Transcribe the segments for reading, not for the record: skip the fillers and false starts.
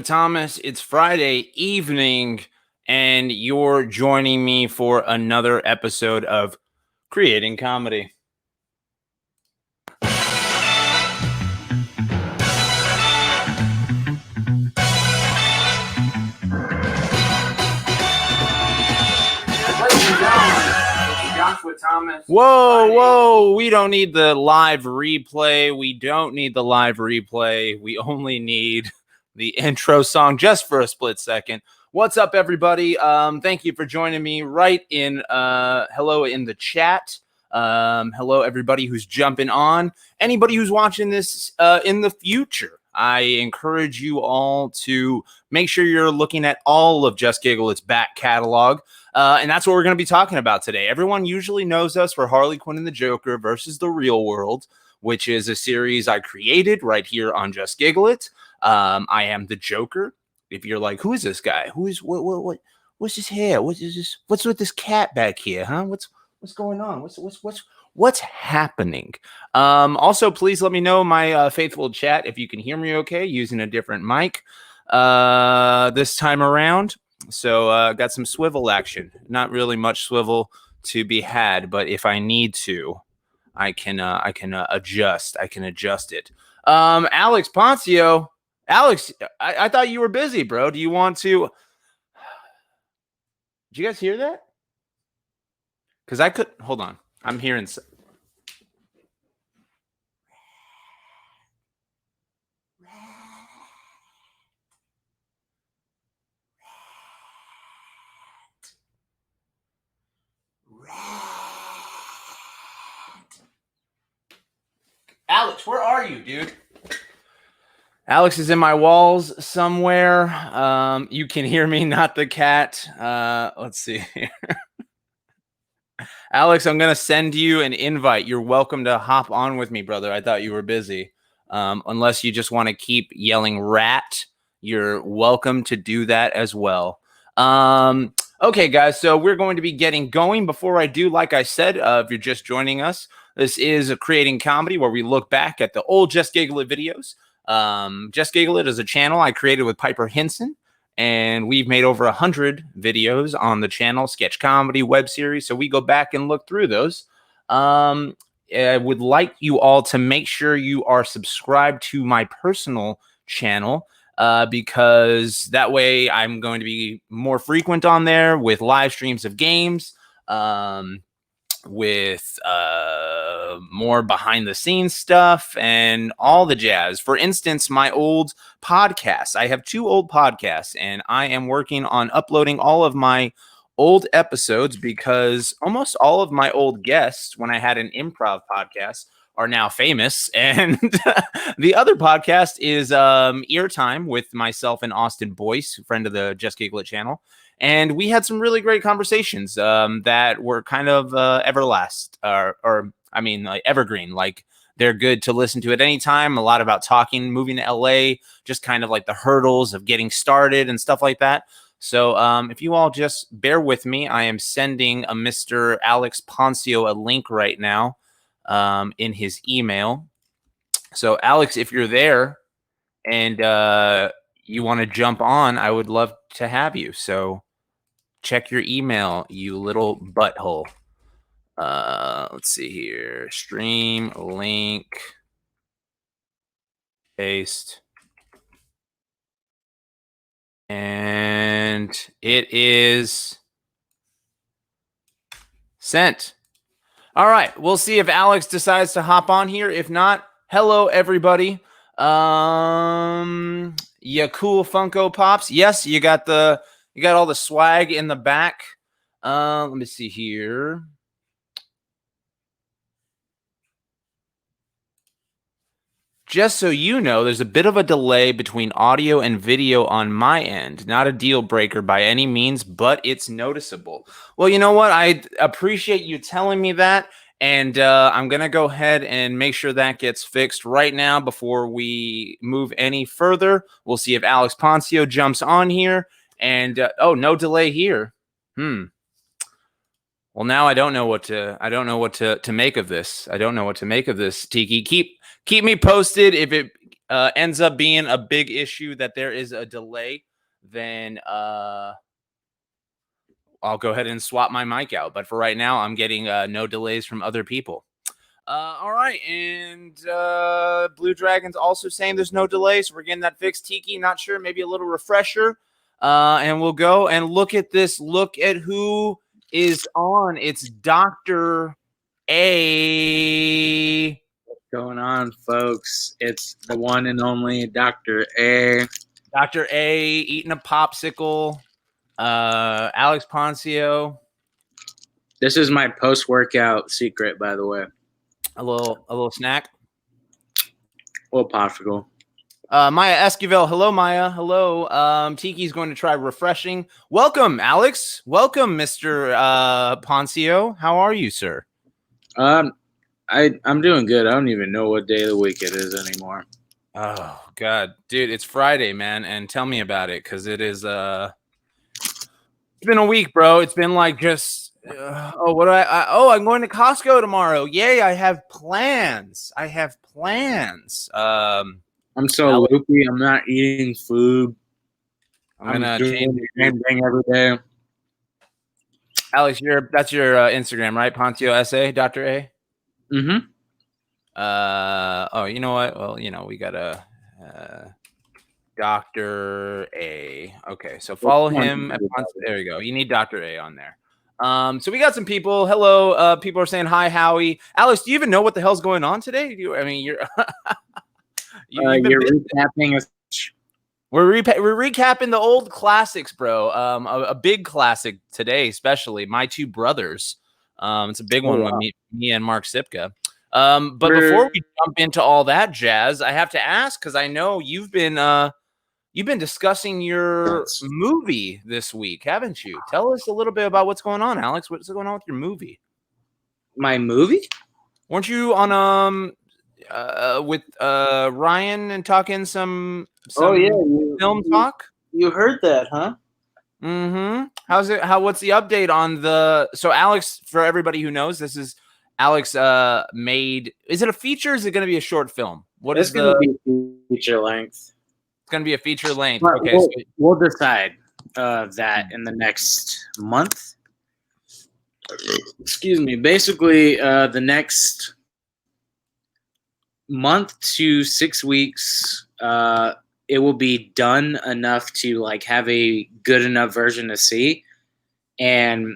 Thomas, it's Friday evening, and you're joining me for another episode of Creating Comedy. Whoa, we don't need the live replay. We only need the intro song just for a split second. What's up, everybody? Thank you for joining me right in hello in the chat. Hello, everybody who's jumping on. Anybody who's watching this in the future, I encourage you all to make sure you're looking at all of Just Giggle It's back catalog. And that's what we're going to be talking about today. Everyone usually knows us for Harley Quinn and the Joker versus the Real World, which is a series I created right here on Just Giggle It. I am the Joker. If you're like, who is this guy? What's his hair? What is this? What's with this cat back here? Huh? What's going on? What's happening? Also, please let me know, my faithful chat, if you can hear me okay using a different mic this time around. So got some swivel action. Not really much swivel to be had, but if I need to, I can adjust. I can adjust it. Alex Poncio. Alex, I thought you were busy, bro. Do you want to? Did you guys hear that? Because I could. Hold on. I'm hearing. Alex, where are you, dude? Alex is in my walls somewhere. You can hear me, not the cat. Let's see here. Alex, I'm going to send you an invite. You're welcome to hop on with me, brother. I thought you were busy. Unless you just want to keep yelling rat, you're welcome to do that as well. Okay, guys, so we're going to be getting going. Before I do, like I said, if you're just joining us, this is a Creating Comedy where we look back at the old Just Giggle It videos. Just Giggle It is a channel I created with Piper Hinson, and we've made over 100 videos on the channel, sketch comedy, web series. So we go back and look through those. I would like you all to make sure you are subscribed to my personal channel, because that way I'm going to be more frequent on there with live streams of games, with more behind the scenes stuff and all the jazz. For instance, my old podcasts. I have 2 old podcasts, and I am working on uploading all of my old episodes because almost all of my old guests, when I had an improv podcast, are now famous. And the other podcast is Ear Time with myself and Austin Boyce, friend of the Just Giggle It channel. And we had some really great conversations that were kind of evergreen. Like, they're good to listen to at any time. A lot about talking, moving to LA, just kind of like the hurdles of getting started and stuff like that. So if you all just bear with me, I am sending a Mr. Alex Poncio a link right now in his email. So Alex, if you're there and you want to jump on, I would love to have you. So check your email, you little butthole. Let's see here. Stream link. Paste. And it is sent. All right. We'll see if Alex decides to hop on here. If not, hello, everybody. Yeah, cool Funko Pops. Yes, you got all the swag in the back. Let me see here. Just so you know, there's a bit of a delay between audio and video on my end. Not a deal breaker by any means, but it's noticeable. Well, you know what? I appreciate you telling me that. And I'm going to go ahead and make sure that gets fixed right now before we move any further. We'll see if Alex Poncio jumps on here. And, no delay here. Well, now I don't know what to make of this. I don't know what to make of this, Tiki. Keep me posted if it ends up being a big issue that there is a delay, then I'll go ahead and swap my mic out. But for right now, I'm getting no delays from other people. All right, and Blue Dragon's also saying there's no delay, so we're getting that fixed. Tiki, not sure, maybe a little refresher. And we'll go and look at this. Look at who is on. It's Dr. A. What's going on, folks? It's the one and only Dr. A. Dr. A eating a popsicle. Alex Poncio. This is my post-workout secret, by the way. A little snack. A little popsicle. Maya Esquivel. Hello, Maya. Hello. Tiki's going to try refreshing. Welcome, Alex. Welcome, Mr. Poncio. How are you, sir? I'm doing good. I don't even know what day of the week it is anymore. Oh God, dude, it's Friday, man, and tell me about it, because it is it's been a week, bro. It's been like just I'm going to Costco tomorrow. Yay, I have plans. I'm so Alex, loopy. I'm not eating food. I'm gonna doing the same thing every day. Alex, that's your Instagram, right? Poncio SA, Dr. A. Mm-hmm. Oh, you know what? Well, we got a Dr. A. Okay, so follow him. There we go. You need Dr. A on there. So we got some people. Hello. People are saying hi, Howie. Alex, do you even know what the hell's going on today? You're you're recapping. We're recapping the old classics, bro. A big classic today, especially My Two Brothers. It's a big one with me and Mark Sipka. But before we jump into all that jazz, I have to ask, because I know you've been discussing your movie this week, haven't you? Tell us a little bit about what's going on, Alex. What's going on with your movie? My movie? Weren't you on with Ryan and talking some film talk? You heard that, huh? Mm-hmm. What's the update on so Alex, for everybody who knows, this is Alex made. Is it a feature? Or is it going to be a short film? It's going to be feature length. It's going to be a feature length. But okay, we'll decide that in the next month. Excuse me. Basically, the next month to 6 weeks, it will be done enough to like have a good enough version to see. And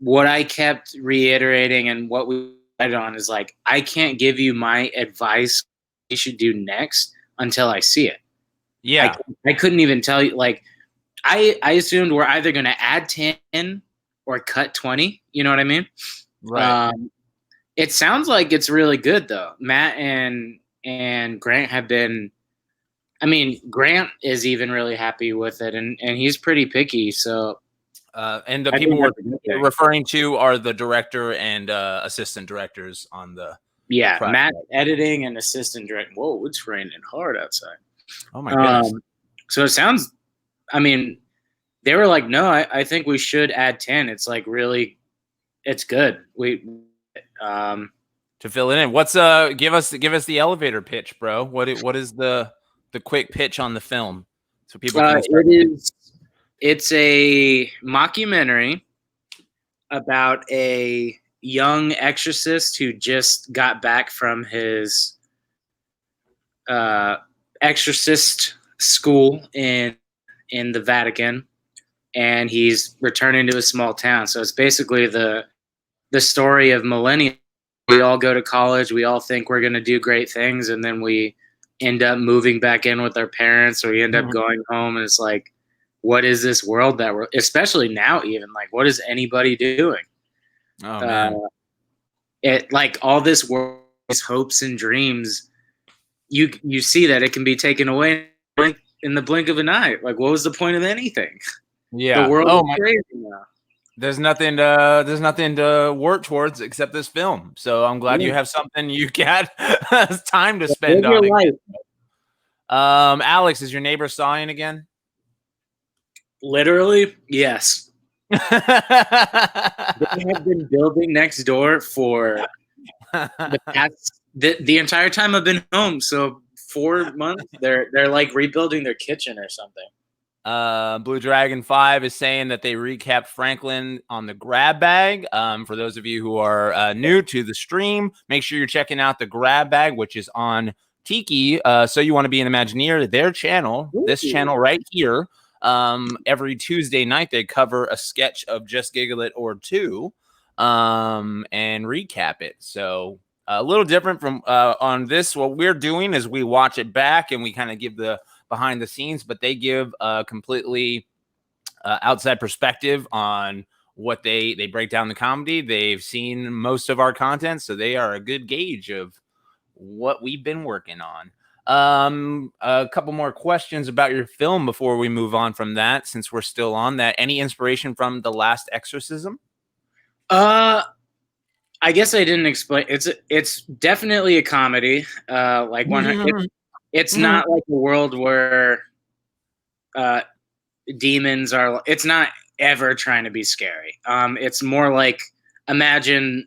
what I kept reiterating and what we decided on is like, I can't give you my advice you should do next until I see it. Yeah. I couldn't even tell you. Like, I assumed we're either going to add 10 or cut 20. You know what I mean? Right. It sounds like it's really good, though. Matt and Grant have been – I mean, Grant is even really happy with it, and he's pretty picky. So and the people we're referring to are the director and assistant directors on the project. Matt editing and assistant director. Whoa, it's raining hard outside. Oh my goodness. So it sounds, I mean, they were like, no, I think we should add 10. It's like really, it's good. To fill it in, what's give us the elevator pitch, bro. What is the quick pitch on the film, so people can it's a mockumentary about a young exorcist who just got back from his exorcist school in the Vatican, and he's returning to a small town. So it's basically the story of millennials. We all go to college, we all think we're going to do great things, and then we end up moving back in with our parents, or we end up going home, and it's like, what is this world that we're, especially now, even like, what is anybody doing? Oh man. It like all this world, these hopes and dreams, you see that it can be taken away in the blink of an eye. Like, what was the point of anything? Yeah. The world is crazy now. There's nothing to work towards except this film. So I'm glad you have something you got time to spend on it. Alex, is your neighbor sawing again? Literally, yes. They have been building next door for the entire time I've been home. So 4 months. They're like rebuilding their kitchen or something. Blue Dragon 5 is saying that they recapped Franklin on the grab bag. For those of you who are new to the stream, make sure you're checking out the grab bag, which is on Tiki. So you want to be an Imagineer, their channel, this channel right here. Every Tuesday night, they cover a sketch of Just Giggle It or two and recap it. So a little different from on this. What we're doing is we watch it back and we kind of give the behind the scenes, but they give a completely outside perspective on what they break down the comedy. They've seen most of our content, so they are a good gauge of what we've been working on. A couple more questions about your film before we move on from that, since we're still on that. Any inspiration from The Last Exorcism? I guess I didn't explain. It's definitely a comedy. Like it's not like a world where demons are. It's not ever trying to be scary. It's more like imagine.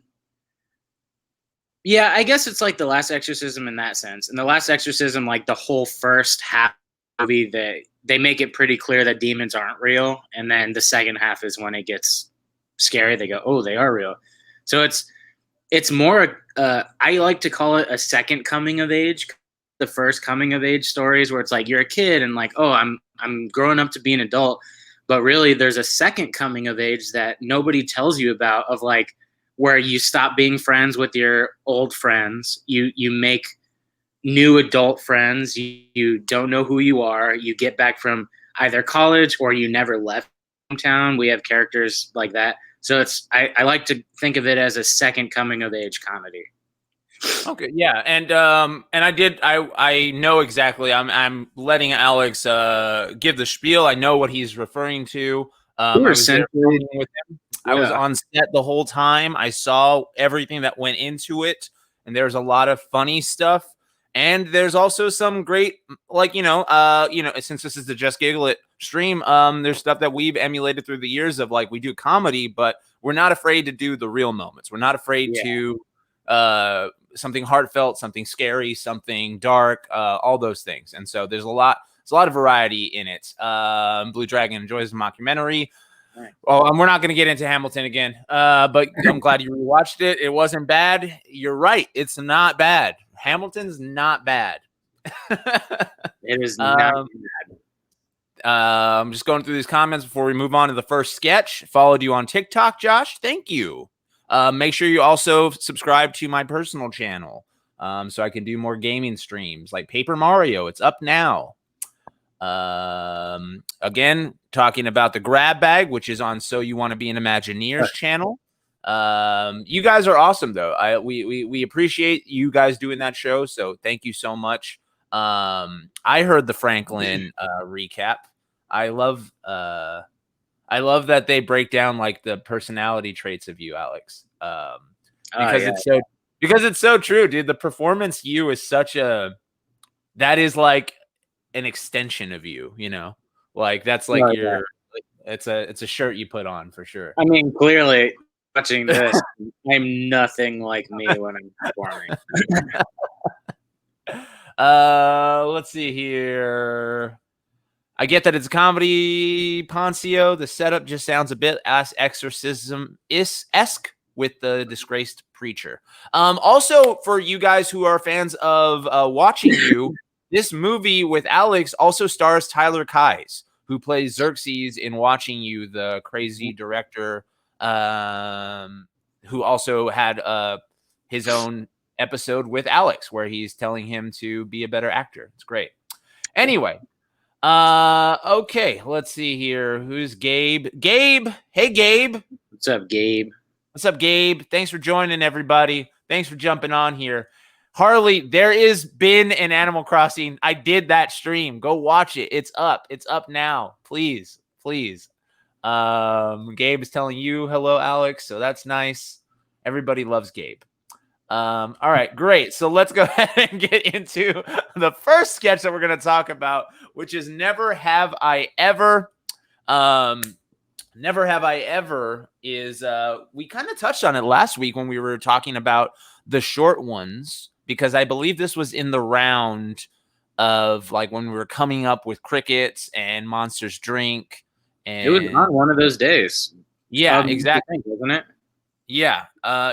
Yeah, I guess it's like The Last Exorcism in that sense. In The Last Exorcism, like the whole first half of the movie, they make it pretty clear that demons aren't real, and then the second half is when it gets scary. They go, "Oh, they are real." So it's more. I like to call it a second coming of age. The first coming of age stories where it's like you're a kid and like, oh, I'm growing up to be an adult, but really there's a second coming of age that nobody tells you about, of like where you stop being friends with your old friends, you make new adult friends, you don't know who you are, you get back from either college or you never left hometown. We have characters like that. So I like to think of it as a second coming of age comedy. Okay, yeah, and I know exactly. I'm letting Alex give the spiel. I know what he's referring to. I was there with him. I was on set the whole time. I saw everything that went into it, and there's a lot of funny stuff, and there's also some great, like since this is the Just Giggle It stream, there's stuff that we've emulated through the years of like we do comedy, but we're not afraid to do the real moments. We're not afraid to something heartfelt, something scary, something dark, all those things. And so there's a lot of variety in it. Blue Dragon enjoys the mockumentary. Right. Well, we're not going to get into Hamilton again, but I'm glad you rewatched it. It wasn't bad. You're right. It's not bad. Hamilton's not bad. It is not bad. I'm just going through these comments before we move on to the first sketch. Followed you on TikTok, Josh. Thank you. Make sure you also subscribe to my personal channel so I can do more gaming streams like Paper Mario. It's up now. Again, talking about the grab bag, which is on So You Want to Be an Imagineer's channel. You guys are awesome, though. We appreciate you guys doing that show. So thank you so much. I heard the Franklin recap. I love that they break down like the personality traits of you, Alex. Because it's so true, dude. The performance you is that is like an extension of you, like that's like it's a shirt you put on for sure. I mean, clearly watching this, I'm nothing like me when I'm performing. Let's see here. I get that it's a comedy, Poncio. The setup just sounds a bit as Exorcism-esque with the disgraced preacher. Also, for you guys who are fans of Watching You, this movie with Alex also stars Tyler Keyes, who plays Xerxes in Watching You, the crazy director who also had his own episode with Alex where he's telling him to be a better actor. It's great. Anyway. Okay, let's see here. Who's Gabe? Gabe! Hey, Gabe! What's up, Gabe? What's up, Gabe? Thanks for joining, everybody. Thanks for jumping on here. Harley, there is been an Animal Crossing. I did that stream. Go watch it. It's up. It's up now. Please. Gabe is telling you hello, Alex, so that's nice. Everybody loves Gabe. All right, great. So let's go ahead and get into the first sketch that we're going to talk about, which is Never Have I Ever. Never Have I Ever is, we kind of touched on it last week when we were talking about the short ones, because I believe this was in the round of like when we were coming up with Crickets and Monsters Drink. And It was on one of those days. Yeah, exactly. Wasn't it? Yeah,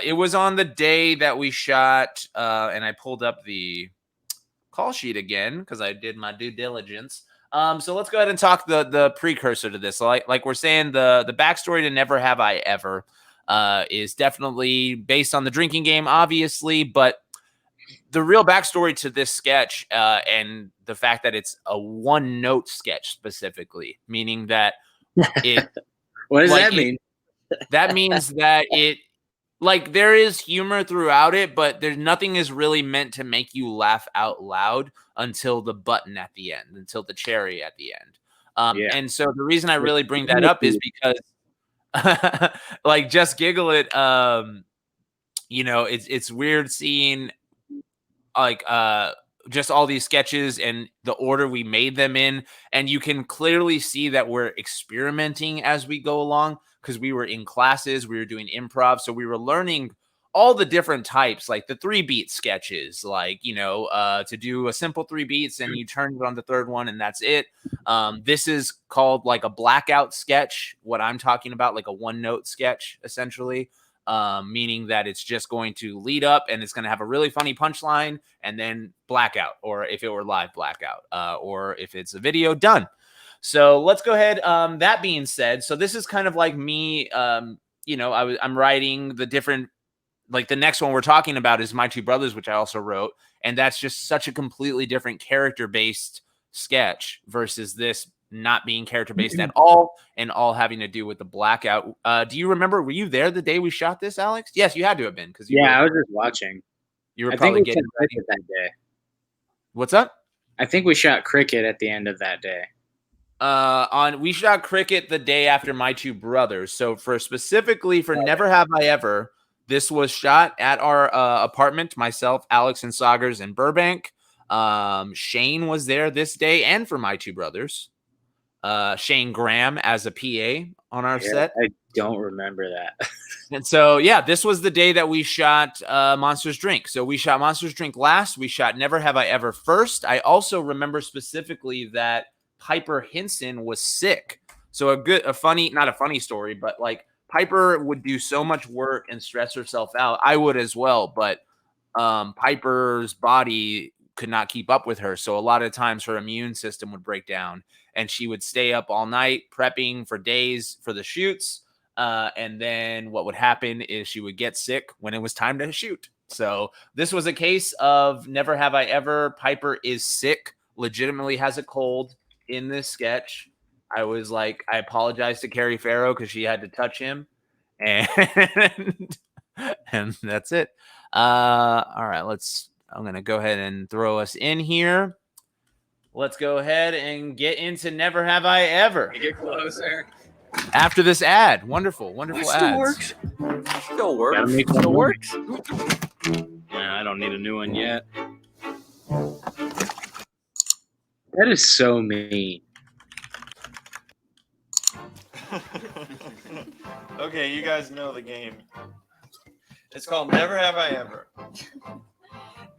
it was on the day that we shot, and I pulled up the call sheet again because I did my due diligence. So let's go ahead and talk the precursor to this. Like we're saying, the backstory to Never Have I Ever is definitely based on the drinking game, obviously, but the real backstory to this sketch and the fact that it's a one-note sketch specifically, meaning that it. What does that mean? That means that it. Like there is humor throughout it, but there's nothing is really meant to make you laugh out loud until the button at the end, until the cherry at the end. And so the reason I really bring that up is because like Just Giggle It, it's weird seeing like just all these sketches and the order we made them in, and you can clearly see that we're experimenting as we go along because we were in classes, we were doing improv, so we were learning all the different types, like the 3-beat sketches, like to do a simple 3 beats and you turn it on the third one and that's it. This is called like a blackout sketch, what I'm talking about, like a one-note sketch essentially. Meaning that it's just going to lead up and it's going to have a really funny punchline and then blackout, or if it were live, blackout, or if it's a video, done. So let's go ahead. That being said, so this is kind of like me, I'm writing the different, like the next one we're talking about is My Two Brothers, which I also wrote. And that's just such a completely different character-based sketch versus this not being character-based at all and all having to do with the blackout. Do you remember, were you there the day we shot this, Alex? Yes, you had to have been. I was just watching. You were probably getting Cricket that day. What's up? I think we shot Cricket at the end of that day. We shot Cricket the day after My Two Brothers. So specifically for Never Have I Ever, this was shot at our apartment, myself, Alex, and Saugers in Burbank. Shane was there this day and for My Two Brothers. Shane Graham as a PA on our set. I don't remember that. And so, this was the day that we shot Monsters Drink. So we shot Monsters Drink last. We shot Never Have I Ever first. I also remember specifically that Piper Hinson was sick. So not a funny story, but like Piper would do so much work and stress herself out. I would as well, but Piper's body could not keep up with her. So a lot of times her immune system would break down and she would stay up all night prepping for days for the shoots. And then what would happen is she would get sick when it was time to shoot. So this was a case of Never Have I Ever. Piper is sick, legitimately has a cold in this sketch. I was like, I apologize to Carrie Farrow because she had to touch him. And that's it. All right, I'm going to go ahead and throw us in here. Let's go ahead and get into Never Have I Ever. Get closer. After this ad. Wonderful Still ads. works. Still works. Still works. Yeah, I don't need a new one yet. That is so mean. Okay, you guys know the game. It's called Never Have I Ever.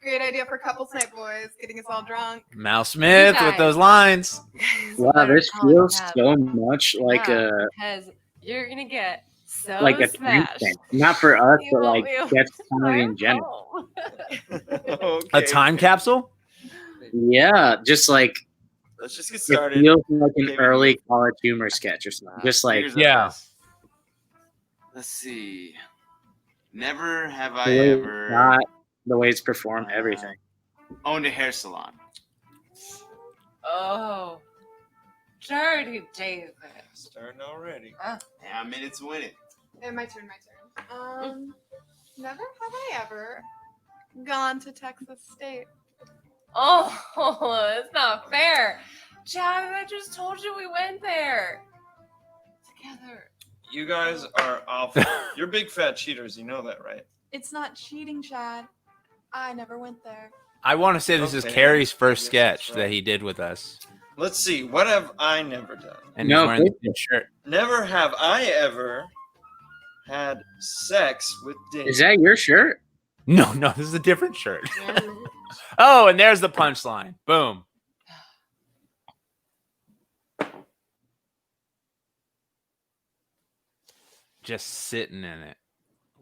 Great idea for couples night, boys. Getting us all drunk. Mal Smith with those lines. Wow, this feels so much like because you're gonna get so like a drink smashed. thing. Not for us, You but won't like be able that's to comedy in drive general. home. Okay. A time capsule? Yeah, just like Let's just get it started. feels like an Okay, early college humor sketch or something. Just like Here's Yeah. this. Let's see. Never have I the way it's ever shot, the way it's performed, everything. owned a hair salon. Oh, dirty David. Starting already. Ah. Yeah, I'm in it to win it. And my turn. Never have I ever gone to Texas State. Oh, it's not fair. Chad, I just told you we went there together. You guys are awful. You're big fat cheaters. You know that, right? It's not cheating, Chad. I never went there. I want to say this is Okay. Carrie's first Yes, sketch that's right. that he did with us. Let's see. What have I never done? And No, he's wearing the same shirt. Never have I ever had sex with Dave. Is that your shirt? No, this is a different shirt. Oh, and there's the punchline. Boom. just sitting in it.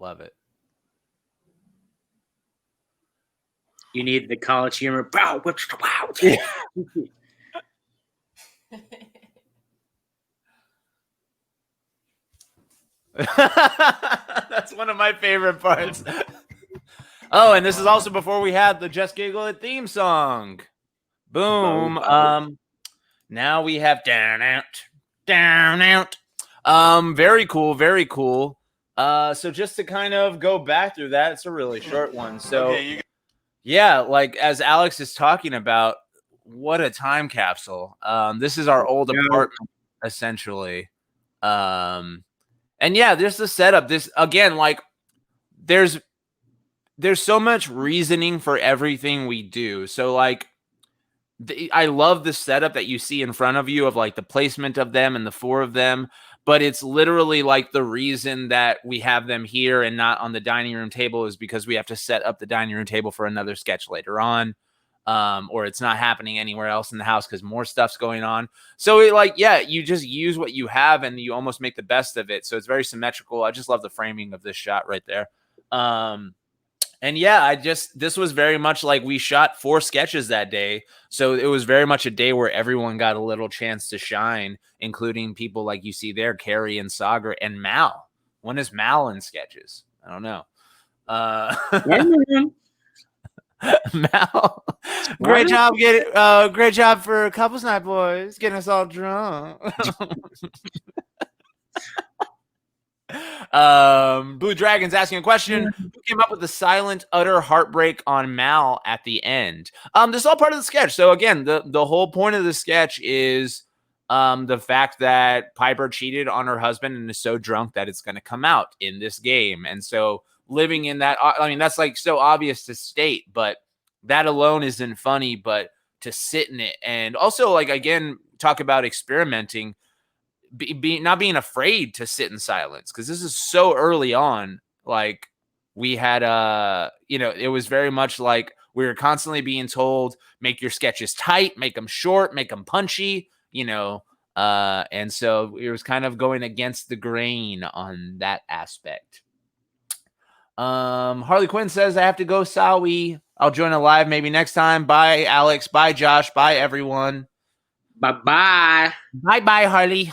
Love it. You need the college humor. Wow, wow. That's one of my favorite parts. Oh, and this is also before we had the Just Giggle It theme song. Boom. Now we have down out. Very cool, very cool. So just to kind of go back through that, it's a really short one. So yeah, like as Alex is talking about, what a time capsule. This is our old apartment, essentially. And yeah, there's the setup. This again, like there's so much reasoning for everything we do. So like I love the setup that you see in front of you of like the placement of them and the 4 of them, but it's literally like the reason that we have them here and not on the dining room table is because we have to set up the dining room table for another sketch later on. Or it's not happening anywhere else in the house because more stuff's going on. So you just use what you have and you almost make the best of it. So it's very symmetrical. I just love the framing of this shot right there. And yeah, this was very much like we shot 4 sketches that day. So it was very much a day where everyone got a little chance to shine, including people like you see there, Carrie and Sagar and Mal. When is Mal in sketches? I don't know. Mal, great job for Couples Night, boys, getting us all drunk. Blue Dragon's asking a question. Who came up with the silent, utter heartbreak on Mal at the end? This is all part of the sketch. So again, the whole point of the sketch is the fact that Piper cheated on her husband and is so drunk that it's going to come out in this game. And so living in that, I mean, that's like so obvious to state, but that alone isn't funny, but to sit in it and also like, again, talk about experimenting, not being afraid to sit in silence. Cause this is so early on. Like we had, it was very much like we were constantly being told, make your sketches tight, make them short, make them punchy, and so it was kind of going against the grain on that aspect. Harley Quinn says, I have to go, Sawi. I'll join a live maybe next time. Bye, Alex. Bye, Josh. Bye, everyone. Bye-bye. Bye-bye, Harley.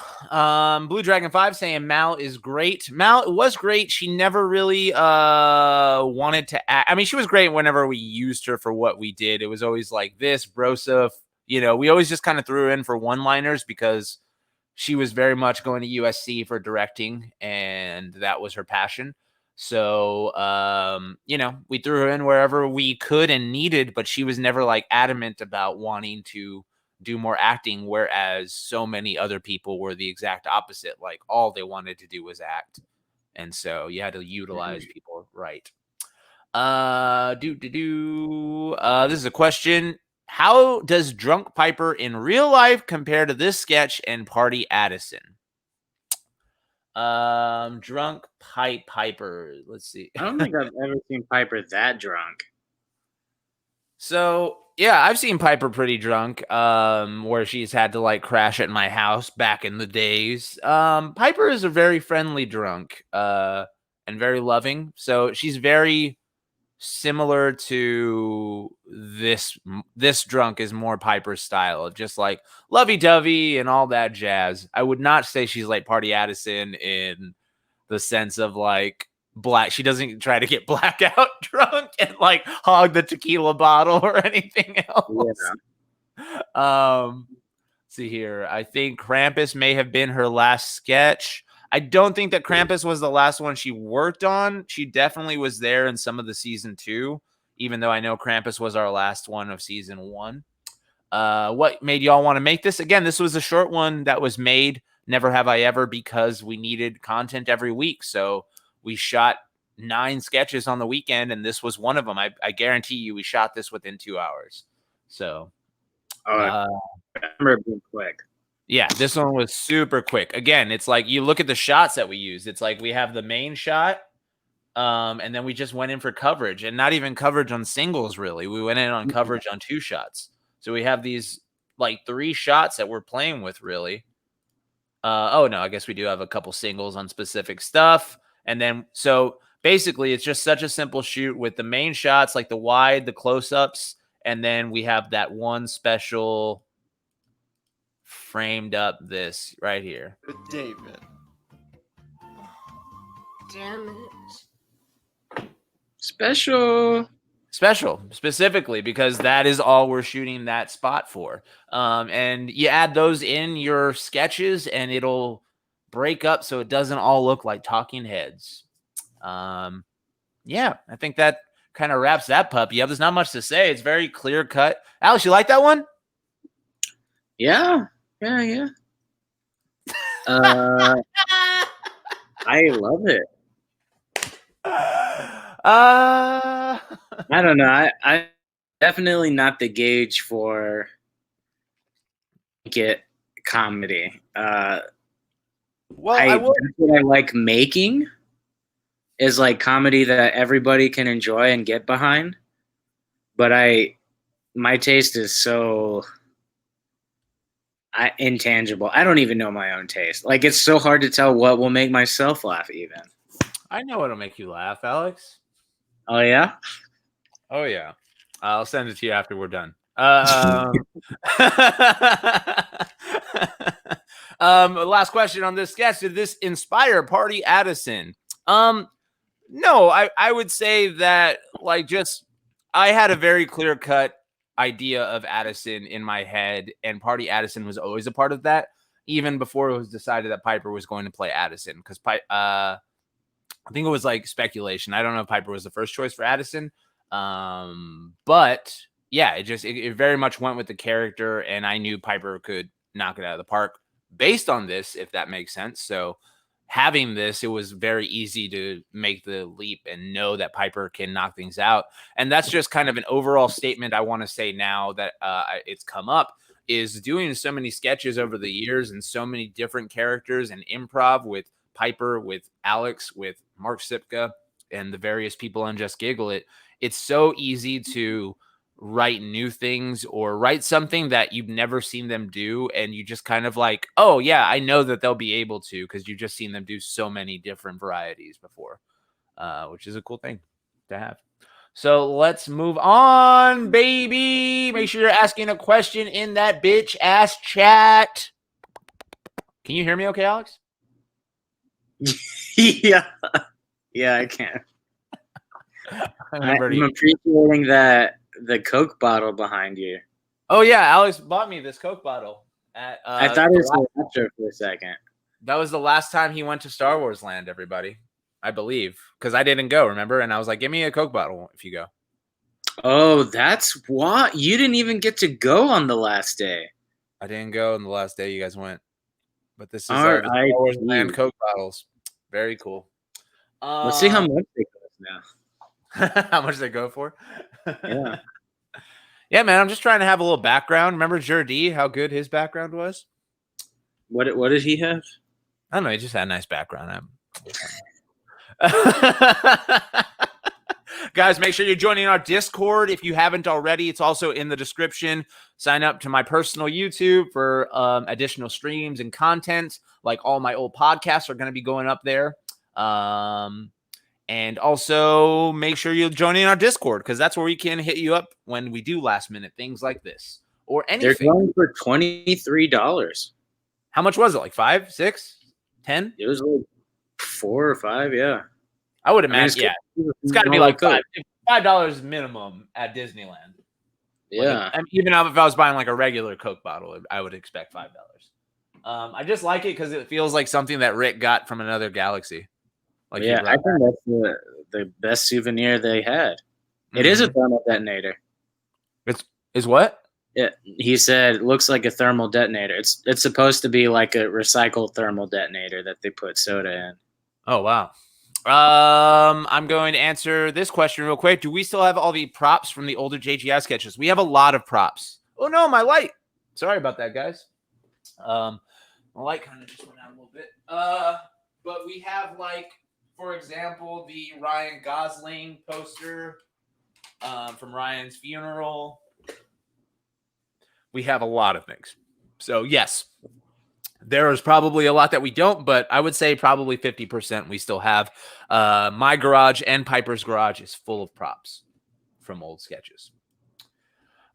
Blue Dragon 5 saying Mal is great. Mal was great. She never really wanted to act. I mean, she was great whenever we used her for what we did. It was always like this, Brosa. We always just kind of threw her in for one-liners because she was very much going to USC for directing, and that was her passion. So, we threw her in wherever we could and needed, but she was never like adamant about wanting to do more acting, whereas so many other people were the exact opposite. Like all they wanted to do was act. And so you had to utilize people right. This is a question. How does Drunk Piper in real life compare to this sketch and Party Addison? Drunk Piper. Let's see. I don't think I've ever seen Piper that drunk. So yeah, I've seen Piper pretty drunk, where she's had to like crash at my house back in the days. Piper is a very friendly drunk, and very loving. So she's very similar to this drunk is more Piper's style of just like lovey-dovey and all that jazz. I would not say she's like Party Addison in the sense of like black. She doesn't try to get blackout drunk and like hog the tequila bottle or anything else. Yeah. See here. I think Krampus may have been her last sketch. I don't think that Krampus was the last one she worked on. She definitely was there in some of the season 2, even though I know Krampus was our last one of season 1. What made y'all want to make this? Again, this was a short one that was made, Never Have I Ever, because we needed content every week. So we shot 9 sketches on the weekend, and this was one of them. I guarantee you we shot this within 2 hours. So I remember it being quick. Yeah, this one was super quick. Again, it's like you look at the shots that we used. It's like we have the main shot, and then we just went in for coverage, and not even coverage on singles, really. We went in on coverage on 2 shots. So we have these like 3 shots that we're playing with, really. Oh no, I guess we do have a couple singles on specific stuff. And then so basically it's just such a simple shoot with the main shots, like the wide, the close-ups, and then we have that one special framed up this right here. With David. Damn it. Special. Special specifically because that is all we're shooting that spot for. And you add those in your sketches and it'll break up so it doesn't all look like talking heads. Yeah, I think that kind of wraps that puppy up. There's not much to say. It's very clear cut. Alex, you like that one? Yeah. I love it. I don't know. I definitely not the gauge for get comedy. Well, That's what I like making is like comedy that everybody can enjoy and get behind. But my taste is so intangible. I don't even know my own taste. Like it's so hard to tell what will make myself laugh even. I know what'll make you laugh, Alex. Oh yeah? Oh yeah. I'll send it to you after we're done. Last question on this sketch. Did this inspire Party Addison? No, I would say that like just I had a very clear cut idea of Addison in my head, and Party Addison was always a part of that, even before it was decided that Piper was going to play Addison. Because I think it was like speculation. I don't know if Piper was the first choice for Addison. But yeah, it very much went with the character, and I knew Piper could knock it out of the park based on this, if that makes sense. So having this, it was very easy to make the leap and know that Piper can knock things out. And that's just kind of an overall statement I want to say now that it's come up, is doing so many sketches over the years and so many different characters and improv with Piper, with Alex, with Mark Sipka, and the various people on Just Giggle It. It's so easy to write new things or write something that you've never seen them do. And you just kind of like, oh yeah, I know that they'll be able to, because you've just seen them do so many different varieties before, which is a cool thing to have. So let's move on, baby. Make sure you're asking a question in that bitch ass chat. Can you hear me okay, Alex? Yeah, I can. I'm appreciating that the Coke bottle behind you. Oh yeah, Alex bought me this Coke bottle. I thought it was a lecture for a second. That was the last time he went to Star Wars Land, everybody. I believe, because I didn't go, remember? And I was like, give me a Coke bottle if you go. Oh, that's what? You didn't even get to go on the last day. I didn't go on the last day you guys went. But this is our Star Wars Land Coke bottles. Very cool. Let's see how much they cost now. How much they go for? Yeah. Yeah, man. I'm just trying to have a little background. Remember Jordi, how good his background was? What did he have? I don't know. He just had a nice background. Guys, make sure you're joining our Discord if you haven't already. It's also in the description. Sign up to my personal YouTube for additional streams and content. Like all my old podcasts are going to be going up there. And also make sure you're joining our Discord, because that's where we can hit you up when we do last minute things like this or anything. They're going for $23. How much was it? Like 5, 6, 10? It was like 4 or 5. Yeah. I would imagine. It's got to be like $5 minimum at Disneyland. Yeah. Like, even if I was buying like a regular Coke bottle, I would expect $5. I just like it because it feels like something that Rick got from another galaxy. Like yeah, I think that's the best souvenir they had. Mm-hmm. It is a thermal detonator. Is what? Yeah, he said it looks like a thermal detonator. It's supposed to be like a recycled thermal detonator that they put soda in. Oh wow. I'm going to answer this question real quick. Do we still have all the props from the older JGI sketches? We have a lot of props. Oh no, my light. Sorry about that, guys. My light kind of just went out a little bit. But we have, like, for example, the Ryan Gosling poster from Ryan's funeral. We have a lot of things. So yes, There is probably a lot that we don't, but I would say probably 50% we still have. My garage and Piper's garage is full of props from old sketches.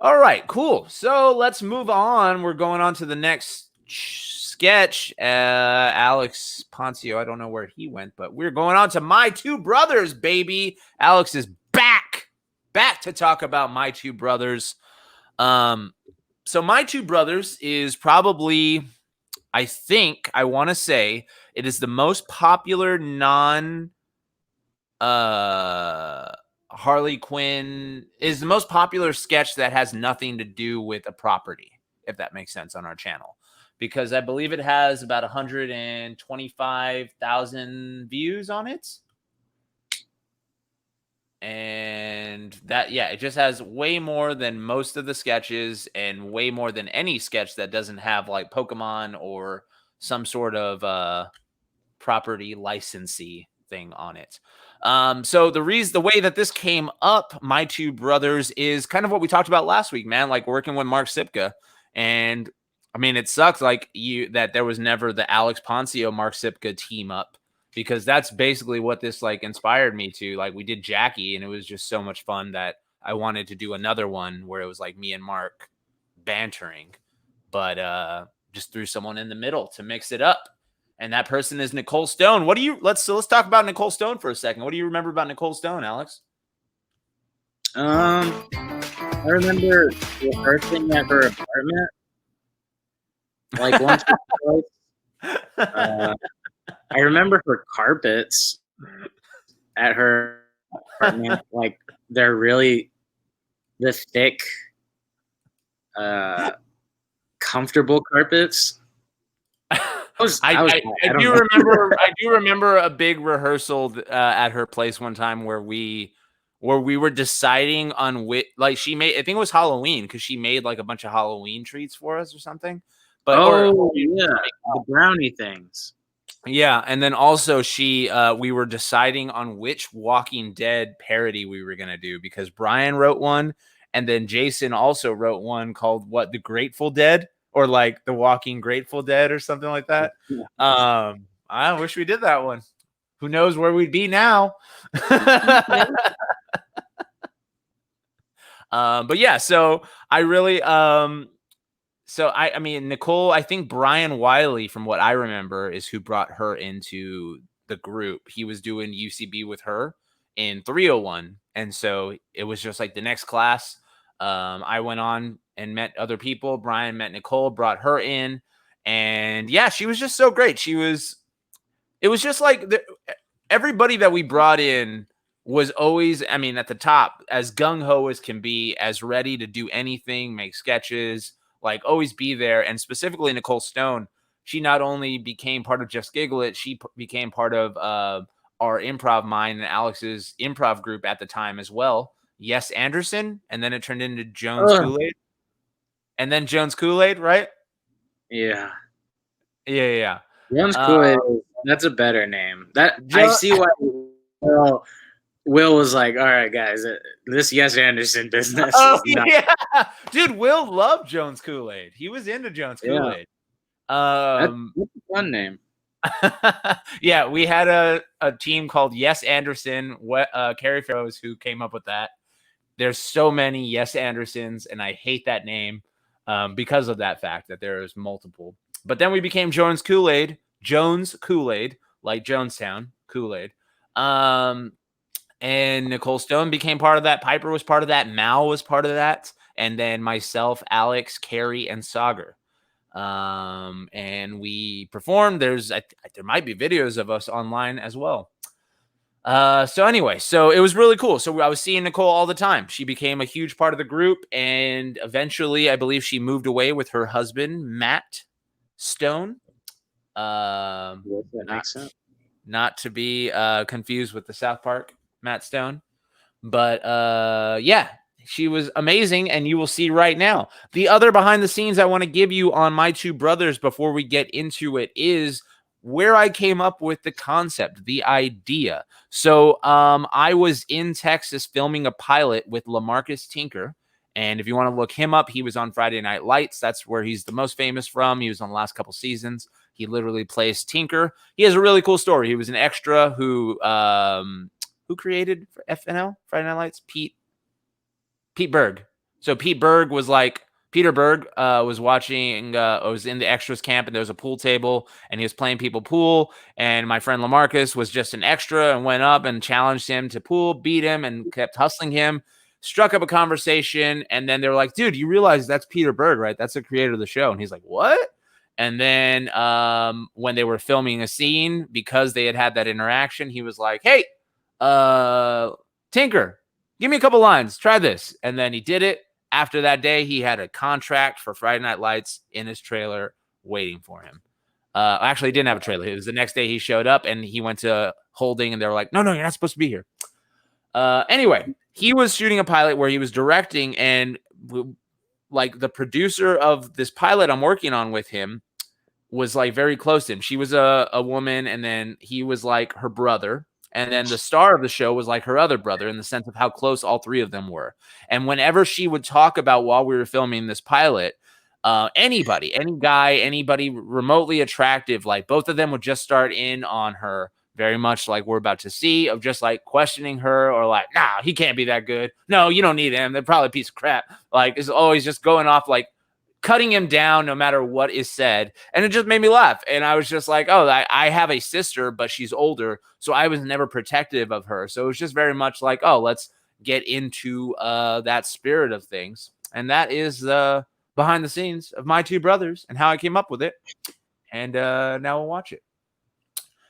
All right, cool. So let's move on. We're going on to the next sketch. Alex Poncio, I don't know where he went, but we're going on to My Two Brothers, baby. Alex is back to talk about My Two Brothers. So My Two Brothers is probably, I think, I want to say it is the most popular Harley Quinn is the most popular sketch that has nothing to do with a property, if that makes sense, on our channel, because I believe it has about 125,000 views on it. And that, yeah, it just has way more than most of the sketches and way more than any sketch that doesn't have like Pokemon or some sort of property licensee thing on it. So the way that this came up, My Two Brothers, is kind of what we talked about last week, man, like working with Mark Sipka. And I mean, it sucks like that there was never the Alex Poncio Mark Sipka team up, because that's basically what this like inspired me to. Like, we did Jackie and it was just so much fun that I wanted to do another one where it was like me and Mark bantering, but just threw someone in the middle to mix it up. And that person is Nicole Stone. Let's talk about Nicole Stone for a second. What do you remember about Nicole Stone, Alex? I remember rehearsing at her apartment. Like once or twice. I remember her carpets at her apartment. Like, they're really the thick, comfortable carpets. I do remember a big rehearsal at her place one time where we were deciding on which, like, she made, I think it was Halloween, because she made like a bunch of Halloween treats for us or something. But the brownie things. Yeah, and then also we were deciding on which Walking Dead parody we were gonna do, because Brian wrote one, and then Jason also wrote one called The Grateful Dead, or like The Walking Grateful Dead or something like that. I wish we did that one. Who knows where we'd be now? But yeah, so I really so I mean, Nicole, I think Brian Wiley, from what I remember, is who brought her into the group. He was doing UCB with her in 301. And so it was just like the next class. I went on and met other people. Brian met Nicole, brought her in. And yeah, she was just so great. It was just like everybody that we brought in was always, I mean, at the top, as gung-ho as can be, as ready to do anything, make sketches, like always be there. And specifically Nicole Stone, she not only became part of Just Giggle It, she became part of our improv mind and Alex's improv group at the time as well. Yes, Anderson, and then it turned into Jones Kool-Aid. And then Jones Kool-Aid, right? Yeah. Yeah. Jones Kool-Aid, that's a better name. I see why Will was like, all right, guys, this Yes Anderson business. Yeah. Dude, Will loved Jones Kool-Aid. He was into Jones Kool-Aid. That's a fun name. Yeah, we had a team called Yes Anderson, Carrie Farrows, who came up with that. There's so many Yes Andersons, and I hate that name because of that fact that there's multiple. But then we became Jones Kool-Aid, like Jonestown Kool-Aid. And Nicole Stone became part of that. Piper was part of that. Mal was part of that. And then myself, Alex, Carrie, and Sagar. And we performed. There might be videos of us online as well. So anyway, so it was really cool. So I was seeing Nicole all the time. She became a huge part of the group. And eventually, I believe she moved away with her husband, Matt Stone. That makes sense. Not to be confused with the South Park Matt Stone. But yeah, she was amazing, and you will see right now. The other behind the scenes I want to give you on My Two Brothers before we get into it is where I came up with the concept, the idea. So I was in Texas filming a pilot with LaMarcus Tinker. And if you want to look him up, he was on Friday Night Lights. That's where he's the most famous from. He was on the last couple seasons. He literally plays Tinker. He has a really cool story. He was an extra who created FNL, Friday Night Lights? Pete Berg. So Pete Berg was like, Peter Berg was watching, was in the extras camp, and there was a pool table, and he was playing people pool, and my friend LaMarcus was just an extra and went up and challenged him to pool, beat him, and kept hustling him, struck up a conversation, and then they were like, dude, you realize that's Peter Berg, right? That's the creator of the show. And he's like, what? And then when they were filming a scene, because they had that interaction, he was like, hey, Tinker, give me a couple lines. Try this. And then he did it. After that day, he had a contract for Friday Night Lights in his trailer waiting for him. Actually, he didn't have a trailer. It was the next day he showed up, and he went to holding, and they were like, no, you're not supposed to be here. Anyway, he was shooting a pilot where he was directing, and like the producer of this pilot I'm working on with him was like very close to him. She was a woman, and then he was like her brother. And then the star of the show was like her other brother in the sense of how close all three of them were. And whenever she would talk about while we were filming this pilot, any guy, anybody remotely attractive, like both of them would just start in on her very much like we're about to see, of just like questioning her or like, nah, he can't be that good. No, you don't need him. They're probably a piece of crap. Like it's always just going off like cutting him down no matter what is said. And it just made me laugh. And I was just like, oh, I have a sister, but she's older. So I was never protective of her. So it was just very much like, oh, let's get into that spirit of things. And that is behind the scenes of My Two Brothers and how I came up with it. And now we'll watch it.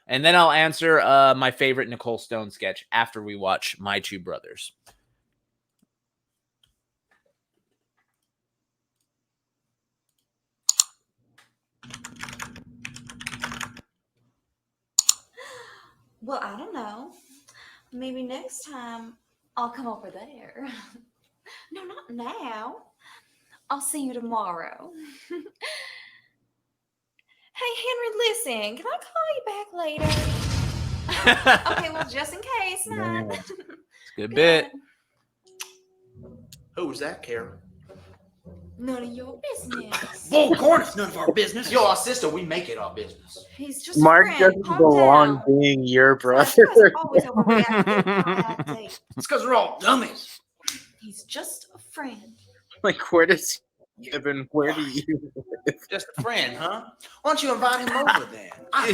And then I'll answer my favorite Nicole Stone sketch after we watch My Two Brothers. Well, I don't know. Maybe next time I'll come over there. No, not now. I'll see you tomorrow. Hey, Henry, listen. Can I call you back later? Okay, well, just in case, not. It's a good bit. Who was that, Carol? None of your business. Well, of course, it's none of our business. Yo, our sister, we make it our business. He's just Mark a friend. doesn't Calm belong down. being your brother. You guys are always overreacting. It's because we're all dummies. He's just a friend. Like, where does he live and where do you live? Just a friend, huh? Why don't you invite him over then?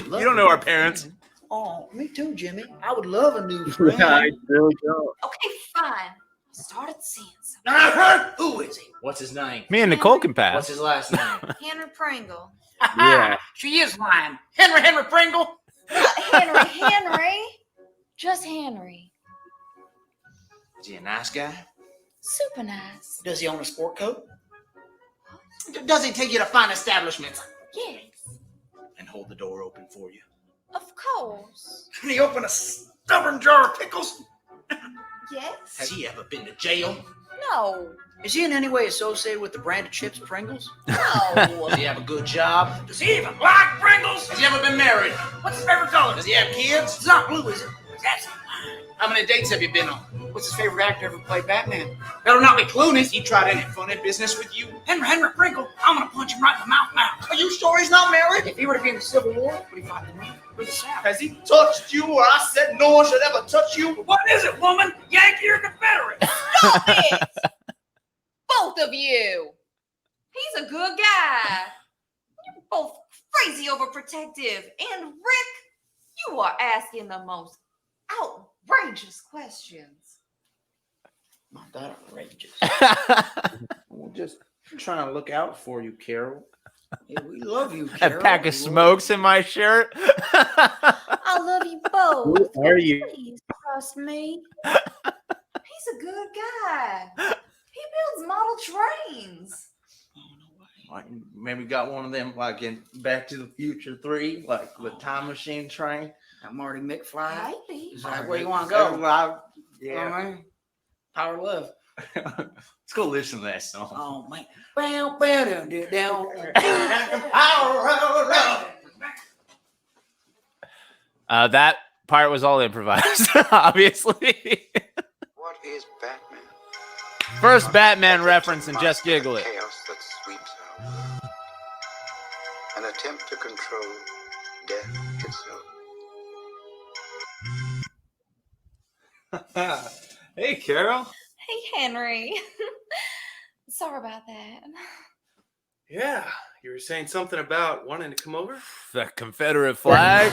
You don't know our parents. Friend. Oh, me too, Jimmy. I would love a new friend. I really don't. Okay, fine. I started seeing something. Who is he? What's his name? Me and Nicole can pass. What's his last name? Henry Pringle. Yeah. She is lying. Henry Pringle. Henry. Just Henry. Is he a nice guy? Super nice. Does he own a sport coat? Does he take you to fine establishments Yes, and hold the door open for you? of course. Can he open a stubborn jar of pickles? Yes. Has he ever been to jail? No. Is he in any way associated with the brand of chips Pringles? No. Does he have a good job? Does he even like Pringles? Has he ever been married? What's his favorite color? Does he have kids? It's not blue, is it? That's how many dates have you been on? What's his favorite actor ever played Batman? Better not be Clooney. He tried any funny business with you? Henry Pringle, I'm gonna punch him right in the mouth now. Are you sure he's not married? If he were to be in the Civil War, would he fight the North or the South? Has he touched you or I said no one should ever touch you? What is it, woman? Yankee or Confederate? Stop it! Both of you. He's a good guy. You're both crazy overprotective. And Rick, you are asking the most outrageous questions. Not that outrageous. We're just trying to look out for you, Carol. Yeah, we love you, A Carol. pack of smokes in my shirt. I love you both. Who are you? Please trust me. He's a good guy. He builds model trains. Like, maybe got one of them like in Back to the Future 3, like the time machine train. Marty McFly. Maybe. Is that where you want to go? Yeah. Power of Love. Let's go listen to that song. Oh, man. Power of Love. That part was all improvised, obviously. What is Batman? First Batman reference in Just Giggle It. Chaos that sweeps out. An attempt to control Hey, Carol. Hey, Henry. Sorry about that. Yeah, you were saying something about wanting to come over? The Confederate flag.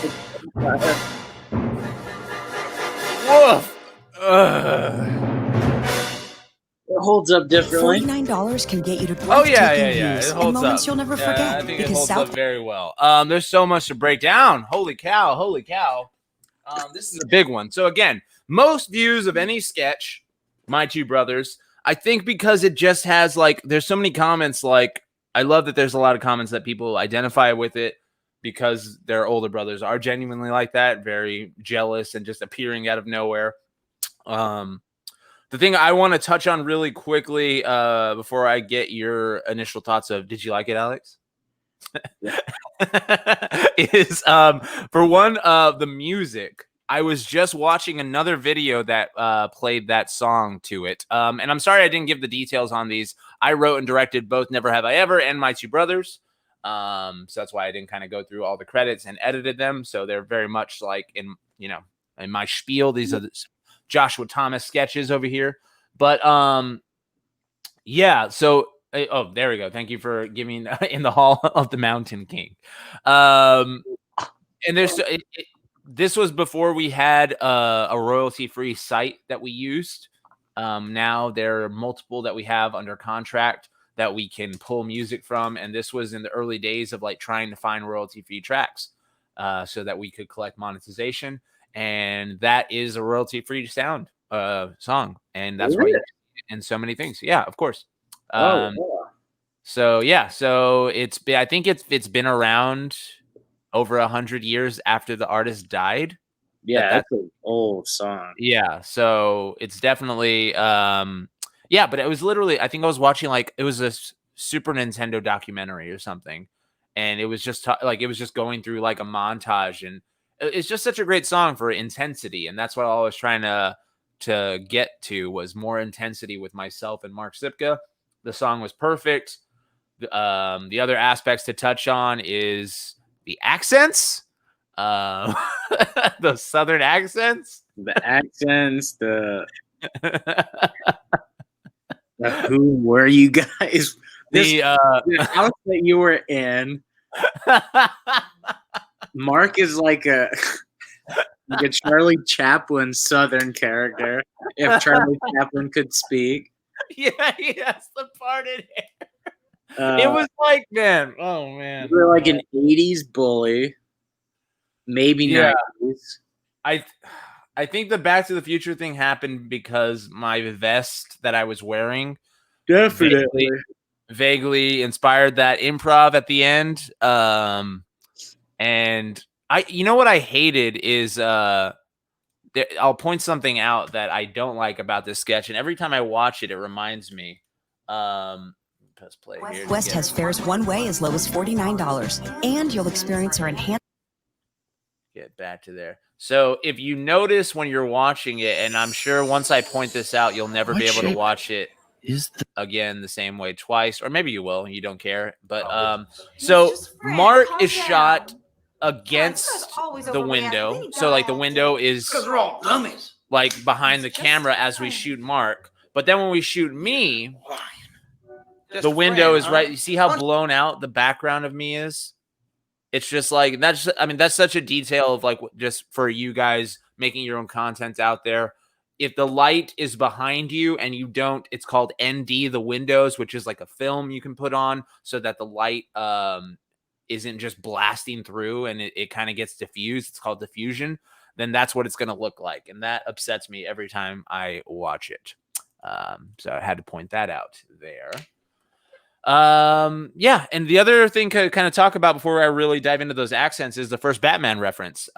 Woof. It holds up differently. $49 can get you to Oh breathtaking yeah. views It and holds moments up. you'll never Yeah, forget. I think it because holds South up very well. There's so much to break down. Holy cow. This is a big one. So again, most views of any sketch, My Two Brothers, I think because it just has like, there's so many comments. Like, I love that there's a lot of comments that people identify with it because their older brothers are genuinely like that, very jealous and just appearing out of nowhere. The thing I want to touch on really quickly before I get your initial thoughts of, did you like it, Alex? Is for one, the music. I was just watching another video that played that song to it. And I'm sorry I didn't give the details on these. I wrote and directed both Never Have I Ever and My Two Brothers. So that's why I didn't kind of go through all the credits and edited them. So they're very much like in my spiel. These are the Joshua Thomas sketches over here. But yeah, so oh, there we go. Thank you for giving In the Hall of the Mountain King. And there's this was before we had a royalty-free site that we used. Now there are multiple that we have under contract that we can pull music from, and this was in the early days of like trying to find royalty-free tracks so that we could collect monetization. And that is a royalty-free song, and that's why you in so many things. Yeah, of course. So yeah, so I think it's been around over 100 years after the artist died. Yeah, that's an old song. Yeah, so it's definitely yeah, but it was literally, I think I was watching like it was a Super Nintendo documentary or something, and it was just like it was just going through like a montage, and it's just such a great song for intensity, and that's what I was trying to get to was more intensity with myself and Mark Sipka. The song was perfect. The other aspects to touch on is the accents, the Southern accents, the who were you guys? The house that you were in. Mark is like a Charlie Chaplin Southern character. If Charlie Chaplin could speak. Yeah, he has the parted hair. It was like, man, oh man. You were like an 80s bully. Maybe 90s. I think the Back to the Future thing happened because my vest that I was wearing vaguely inspired that improv at the end. And you know what I hated is I'll point something out that I don't like about this sketch, and every time I watch it, it reminds me. Let's play here. West has fares one way as low as $49, and you'll experience our enhanced. Get back to there. So if you notice when you're watching it, and I'm sure once I point this out, you'll never be able to watch it again the same way twice, or maybe you will. You don't care, but so Mark is shot against the window, so like the window is Because we're all dummies. like behind the camera as we shoot Mark. But then when we shoot me, the window is right. You see how blown out the background of me is? It's just like that's such a detail of like just for you guys making your own content out there. If the light is behind you and you don't, it's called ND, the windows, which is like a film you can put on so that the light isn't just blasting through and it kind of gets diffused. It's called diffusion. Then that's what it's going to look like. And that upsets me every time I watch it. So I had to point that out there. Yeah, and the other thing to kind of talk about before I really dive into those accents is the first Batman reference.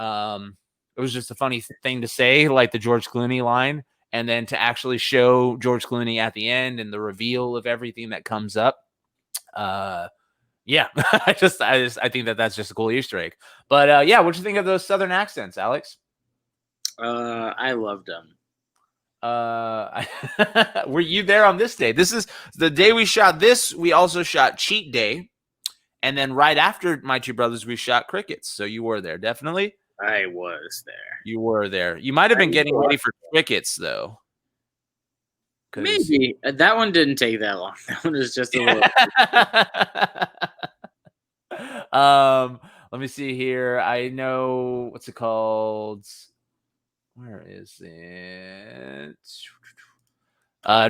It was just a funny thing to say, like the George Clooney line, and then to actually show George Clooney at the end and the reveal of everything that comes up. Yeah, I think that's just a cool Easter egg. But yeah, what'd you think of those Southern accents, Alex? I loved them. Were you there on this day? This is the day we shot this. We also shot Cheat Day, And then right after My Two Brothers, we shot Crickets. So you were there, definitely. I was there. You were there. You might have been getting ready for Crickets, though. Maybe. That one didn't take that long. That one was just a little. Let me see here. I know, what's it called? Where is it?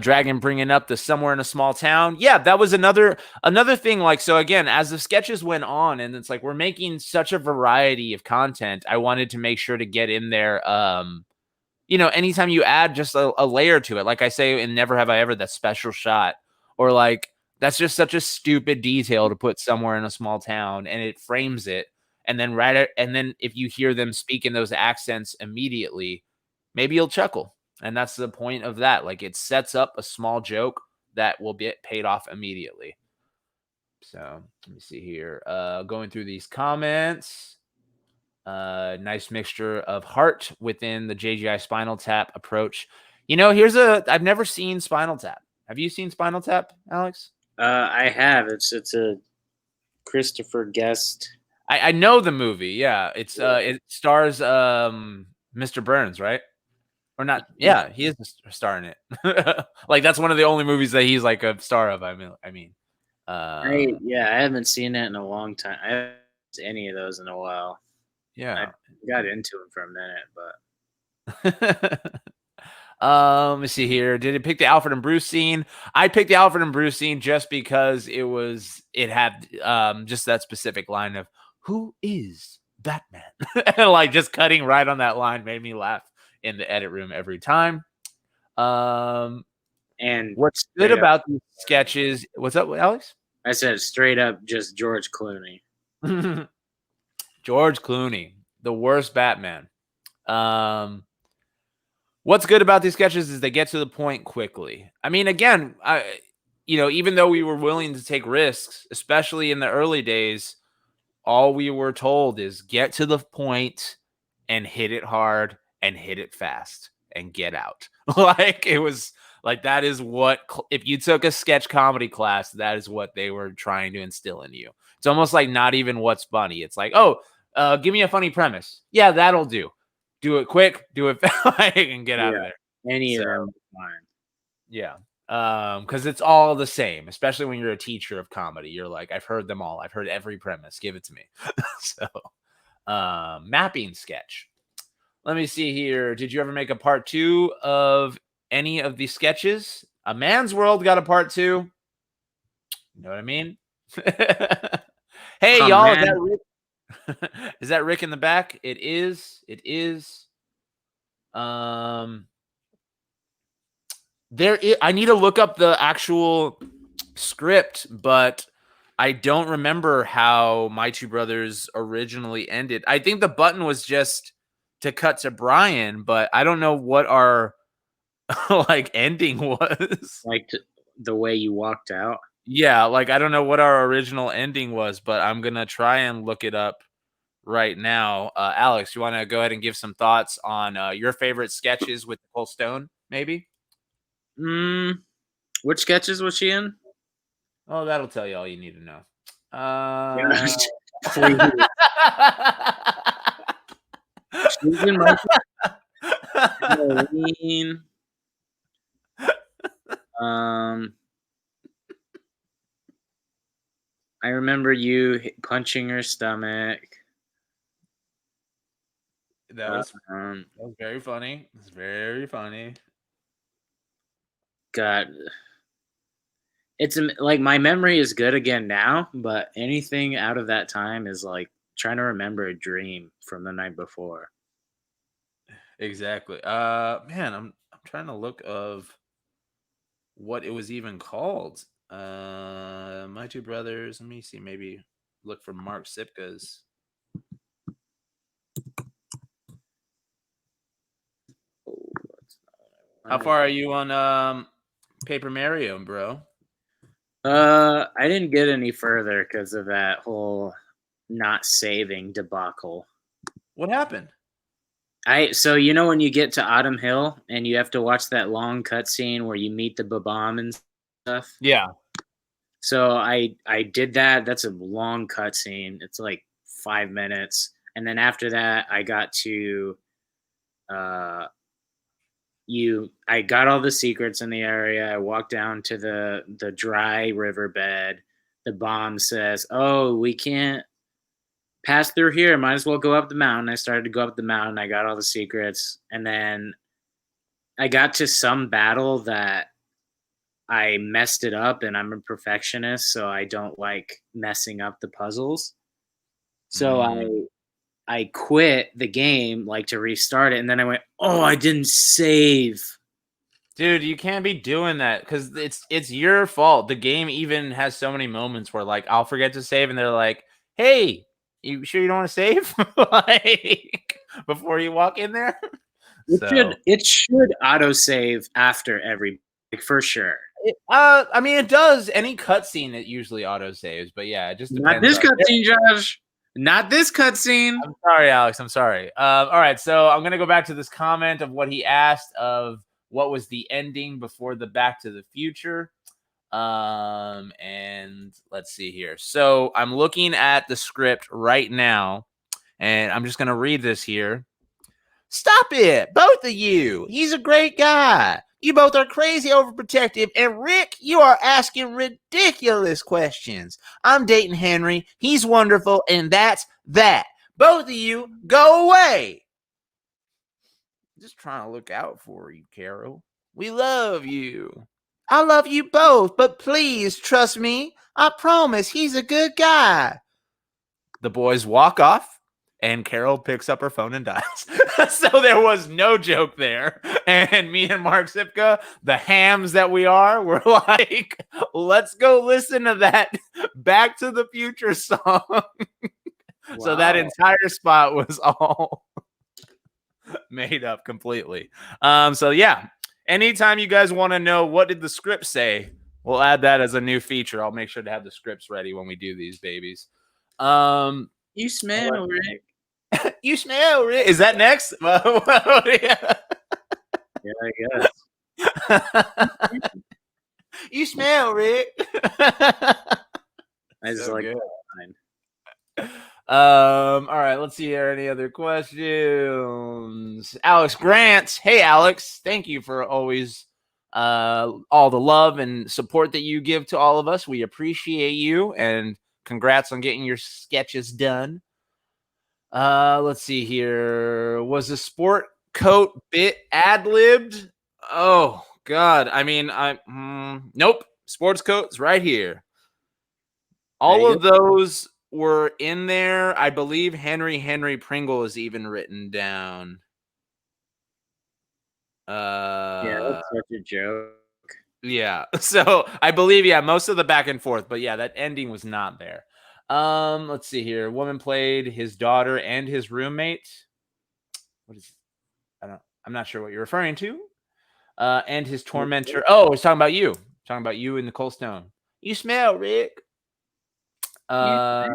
Dragon bringing up the Somewhere in a Small Town. Yeah, that was another thing. Like, so again, as the sketches went on, and it's like we're making such a variety of content, I wanted to make sure to get in there. You know, anytime you add just a layer to it, like I say in Never Have I Ever, that special shot, or like that's just such a stupid detail to put Somewhere in a Small Town, and it frames it. And then and then if you hear them speak in those accents immediately, maybe you'll chuckle. And that's the point of that. Like, it sets up a small joke that will get paid off immediately. So let me see here. Going through these comments. Nice mixture of heart within the JGI Spinal Tap approach. You know, I've never seen Spinal Tap. Have you seen Spinal Tap, Alex? I have. It's a Christopher Guest. I know the movie. Yeah, it stars Mr. Burns, right? Or not? Yeah, he is a star in it. Like, that's one of the only movies that he's like a star of. I mean, I haven't seen it in a long time. I haven't seen any of those in a while. Yeah, I got into him for a minute, but let me see here. Did it pick the Alfred and Bruce scene? I picked the Alfred and Bruce scene just because it had just that specific line of "Who is Batman?" Like, just cutting right on that line made me laugh in the edit room every time. And what's good about these sketches? What's up, Alex? I said straight up, just George Clooney. George Clooney, the worst Batman. What's good about these sketches is they get to the point quickly. I mean, again, even though we were willing to take risks, especially in the early days, all we were told is get to the point and hit it hard and hit it fast and get out. Like, it was like, that is what, if you took a sketch comedy class, that is what they were trying to instill in you. It's almost like not even what's funny. It's like, give me a funny premise. Yeah, that'll do. Do it quick, do it fast, and get out of there. Any of them fine. Yeah. Because it's all the same, especially when you're a teacher of comedy. You're like, I've heard them all. I've heard every premise. Give it to me. So, mapping sketch. Let me see here. Did you ever make a part 2 of any of these sketches? A Man's World got a part 2. You know what I mean? Hey, y'all. Is that Rick? Is that Rick in the back? It is. It is. I need to look up the actual script, but I don't remember how My Two Brothers originally ended. I think the button was just to cut to Brian, but I don't know what our like ending was. Like the way you walked out. Yeah, like I don't know what our original ending was, but I'm gonna try and look it up right now. Alex, you want to go ahead and give some thoughts on your favorite sketches with Nicole Stone, maybe? Which sketches was she in? Oh, that'll tell you all you need to know. She's in Halloween. I remember you punching her stomach. That was very funny. It's very funny. God, it's like my memory is good again now, but anything out of that time is like trying to remember a dream from the night before. Exactly. Man, I'm trying to look of what it was even called. My Two Brothers. Let me see. Maybe look for Mark Sipka's. How far are you on Paper Mario, bro? I didn't get any further because of that whole not saving debacle. What happened? So you know when you get to Autumn Hill and you have to watch that long cutscene where you meet the Babam and stuff? Yeah. So I did that. That's a long cutscene. It's like 5 minutes, and then after that, I got to I got all the secrets in the area. I walked down to the dry riverbed. The bomb says, "Oh, we can't pass through here. Might as well go up the mountain." I started to go up the mountain. I got all the secrets, and then I got to some battle that I messed it up, and I'm a perfectionist, so I don't like messing up the puzzles. So I quit the game like to restart it, and then I went, "Oh, I didn't save." Dude, you can't be doing that because it's your fault. The game even has so many moments where like I'll forget to save, and they're like, "Hey, you sure you don't want to save?" Like before you walk in there. It should autosave after every for sure. I mean, it does. Any cutscene, it usually autosaves, but yeah, it just depends. Not this cutscene, Josh. Not this cutscene. I'm sorry, Alex. I'm sorry. All right, so I'm gonna go back to this comment of what he asked of what was the ending before the Back to the Future. And let's see here. So I'm looking at the script right now, and I'm just gonna read this here. Stop it, both of you. He's a great guy. You both are crazy overprotective, and Rick, you are asking ridiculous questions. I'm dating Henry. He's wonderful, and that's that. Both of you, go away. Just trying to look out for you, Carol. We love you. I love you both, but please trust me. I promise he's a good guy. The boys walk off, and Carol picks up her phone and dials. So there was no joke there. And me and Mark Sipka, the hams that we are, were like, let's go listen to that Back to the Future song. Wow. So that entire spot was all made up completely. So yeah, anytime you guys want to know what did the script say, we'll add that as a new feature. I'll make sure to have the scripts ready when we do these babies. You smell, Rick. You smell, Rick. Is that next? Yeah, I guess. You smell, Rick. I just So like good. that line. All right, let's see here. Any other questions? Alex Grant. Hey, Alex. Thank you for always all the love and support that you give to all of us. We appreciate you, and congrats on getting your sketches done. Let's see here. Was the sport coat bit ad-libbed? Oh, God. I mean, nope. Sports coat's right here. All of those were in there. I believe Henry Pringle is even written down. Yeah, that's such a joke. Yeah. So I believe, yeah, most of the back and forth, but yeah, that ending was not there. Let's see here. Woman played his daughter and his roommate. What is I'm not sure what you're referring to. And his tormentor. Oh, he's talking about you. Talking about you and Nicole Stone. You smell, Rick. So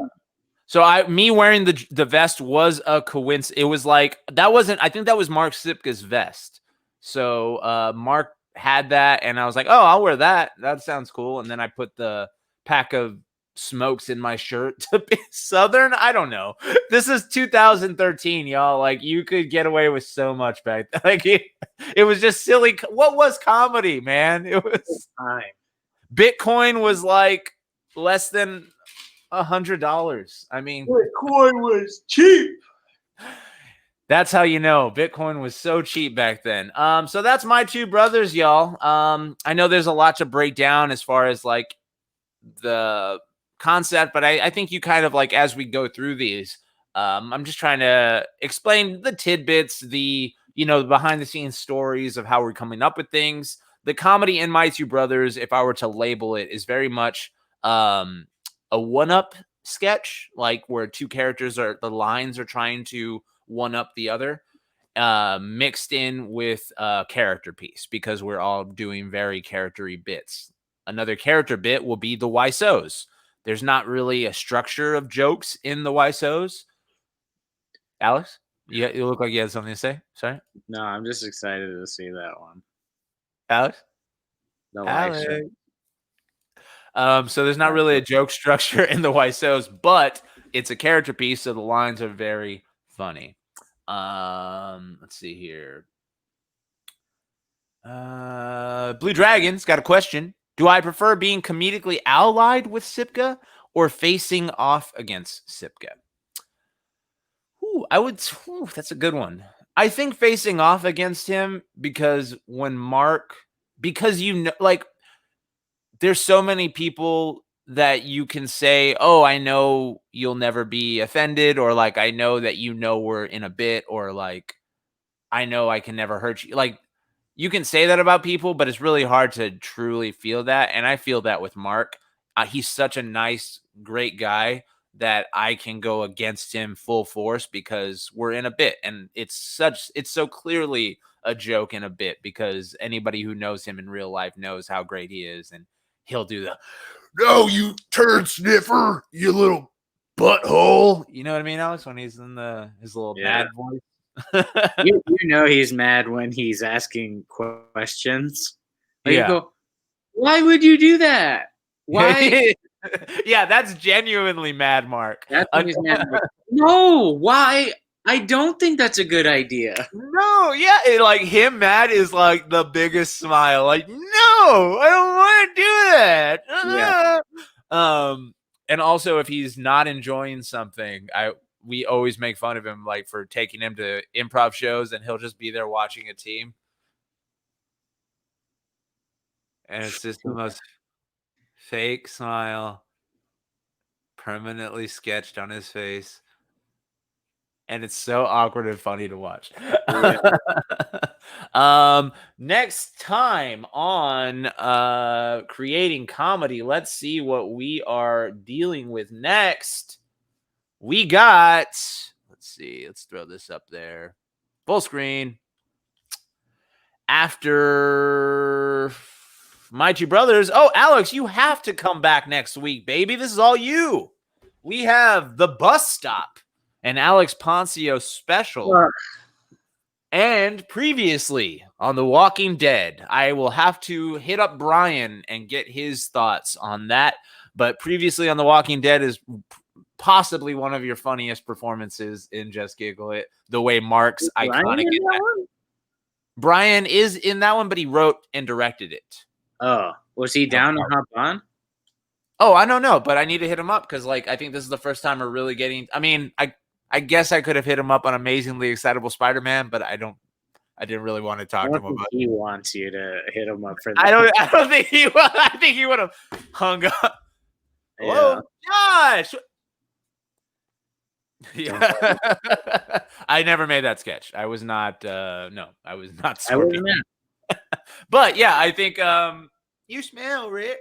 me wearing the vest was a coincidence. It was like that wasn't. I think that was Mark Sipka's vest. So Mark had that, and I was like, oh, I'll wear that. That sounds cool. And then I put the pack of smokes in my shirt to be Southern. I don't know. This is 2013, y'all. Like you could get away with so much back then. Like it was just silly. What was comedy, man? It was time. Bitcoin was like less than $100. I mean, Bitcoin was cheap. That's how you know Bitcoin was so cheap back then. So that's my two brothers, y'all. I know there's a lot to break down as far as like the concept, but I think you kind of like as we go through these, I'm just trying to explain the tidbits, the behind the scenes stories of how we're coming up with things. The comedy in My Two Brothers, if I were to label it, is very much a one-up sketch, like where two characters the lines are trying to one up the other, mixed in with a character piece because we're all doing very character-y bits. Another character bit will be the YSOs. There's not really a structure of jokes in the YSOs. Alex, you look like you had something to say. Sorry. No, I'm just excited to see that one. Alex. The Alex. So there's not really a joke structure in the Wiseaus, but it's a character piece, so the lines are very funny. Let's see here. Blue Dragon's got a question. Do I prefer being comedically allied with Sipka or facing off against Sipka? That's a good one. I think facing off against him because there's so many people that you can say, oh, I know you'll never be offended, or like, I know that we're in a bit, or like, I know I can never hurt you. Like, you can say that about people, but it's really hard to truly feel that. And I feel that with Mark. He's such a nice, great guy that I can go against him full force because we're in a bit. And it's so clearly a joke in a bit because anybody who knows him in real life knows how great he is. And he'll do the, no, you turd sniffer, you little butthole. You know what I mean, Alex? When he's in his little mad voice. you know he's mad when he's asking questions. Like, you go, why would you do that? Why? Yeah, that's genuinely mad, Mark. That's when he's mad. Like, no, why? I don't think that's a good idea. No, yeah, like him mad is like the biggest smile. Like, no, I don't want to do that. Yeah. And also if he's not enjoying something, we always make fun of him, like for taking him to improv shows, and he'll just be there watching a team. And it's just the most fake smile permanently sketched on his face. And it's so awkward and funny to watch. Yeah. Next time on Creating Comedy, let's see what we are dealing with next. We got, let's throw this up there. Full screen. After My Two Brothers. Oh, Alex, you have to come back next week, baby. This is all you. We have The Bus Stop, an Alex Poncio special. And previously on The Walking Dead, I will have to hit up Brian and get his thoughts on that. But previously on The Walking Dead is possibly one of your funniest performances in Just Giggle It. The way Mark's iconic. Brian is in that one, but he wrote and directed it. Oh, was he down to hop on? Oh, I don't know, but I need to hit him up because, like, I think this is the first time we're really getting. I mean, I guess I could have hit him up on Amazingly Excitable Spider-Man, but I didn't really want to talk to him about. He wants you to hit him up for that. I don't think he would. I think he would have hung up. Hello, Josh. Yeah. I never made that sketch. I was not. No, I was not. But yeah, I think you smell, Rick.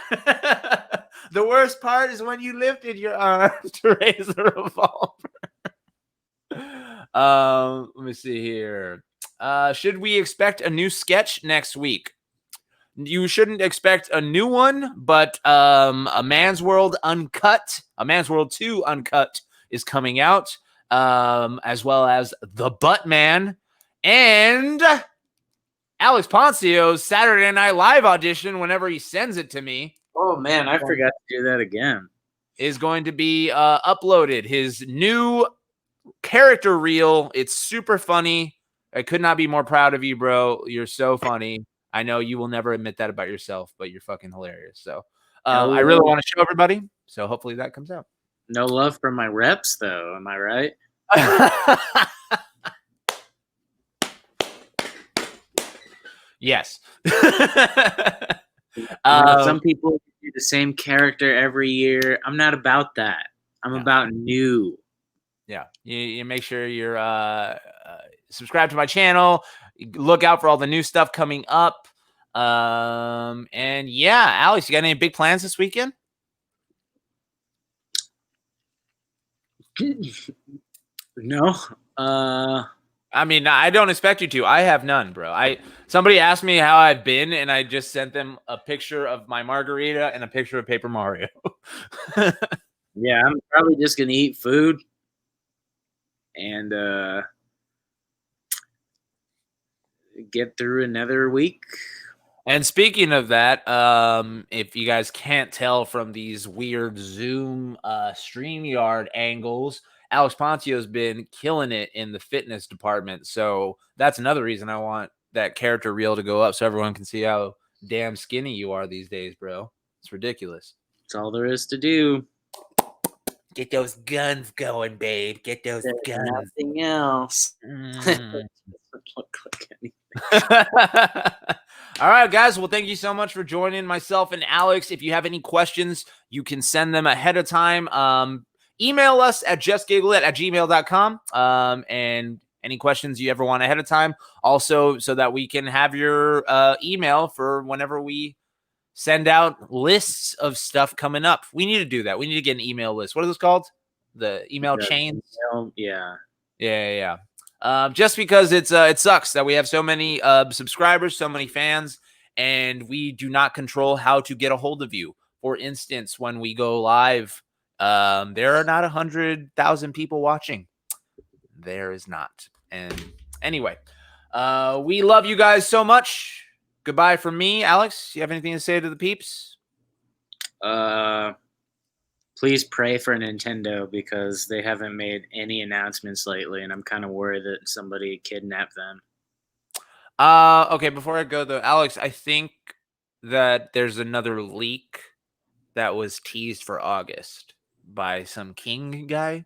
The worst part is when you lifted your arm to raise the revolver. Let me see here. Should we expect a new sketch next week? You shouldn't expect a new one, but A Man's World Uncut, A Man's World 2 Uncut is coming out, as well as The Butt Man and Alex Poncio's Saturday Night Live audition, whenever he sends it to me. Oh, man, I forgot to do that again. Is going to be uploaded. His new character reel. It's super funny. I could not be more proud of you, bro. You're so funny. I know you will never admit that about yourself, but you're fucking hilarious. So I really want to show everybody. So hopefully that comes out. No love for my reps, though. Am I right? Yes. Some people do the same character every year. I'm not about that. I'm about new. Yeah. You make sure you're subscribe to my channel. Look out for all the new stuff coming up. And yeah, Alex, you got any big plans this weekend? No. I mean, I don't expect you to. I have none, bro. Somebody asked me how I've been, and I just sent them a picture of my margarita and a picture of Paper Mario. Yeah, I'm probably just gonna eat food and get through another week. And speaking of that, if you guys can't tell from these weird Zoom StreamYard angles, Alex Poncio's been killing it in the fitness department. So that's another reason I want that character reel to go up so everyone can see how damn skinny you are these days, bro. It's ridiculous. That's all there is to do. Get those guns going, babe. Get those There's guns. nothing else. Mm. Look like anything. All right, guys. Well, thank you so much for joining myself and Alex. If you have any questions, you can send them ahead of time. Email us at justgiggleit@gmail.com. And any questions you ever want ahead of time. Also, so that we can have your email for whenever we send out lists of stuff coming up. We need to do that. We need to get an email list. What are those called? The email chains? Yeah. Yeah. Just because it sucks that we have so many subscribers, so many fans, and we do not control how to get a hold of you. For instance, when we go live, there are not 100,000 people watching. There is not. And anyway, we love you guys so much. Goodbye from me. Alex, you have anything to say to the peeps? Please pray for Nintendo because they haven't made any announcements lately, and I'm kind of worried that somebody kidnapped them. Okay, before I go though, Alex, I think that there's another leak that was teased for August by some King guy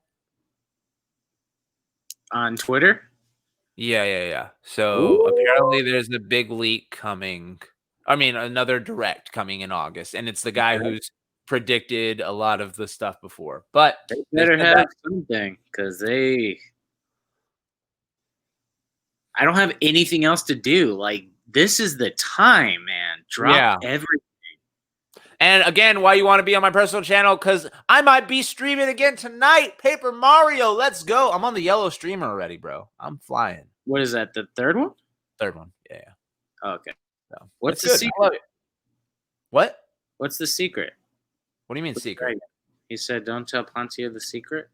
On Twitter? Yeah. So apparently there's a big leak coming. I mean, another direct coming in August, and it's the guy who's predicted a lot of the stuff before. But they better have something because I don't have anything else to do. Like, this is the time, man. Drop everything. And again, why you want to be on my personal channel? Because I might be streaming again tonight. Paper Mario, let's go. I'm on the yellow streamer already, bro. I'm flying. What is that? The third one? Third one. Yeah. Okay. So, what's the secret? What? What's the secret? What do you mean secret? He said, "Don't tell Poncio the secret."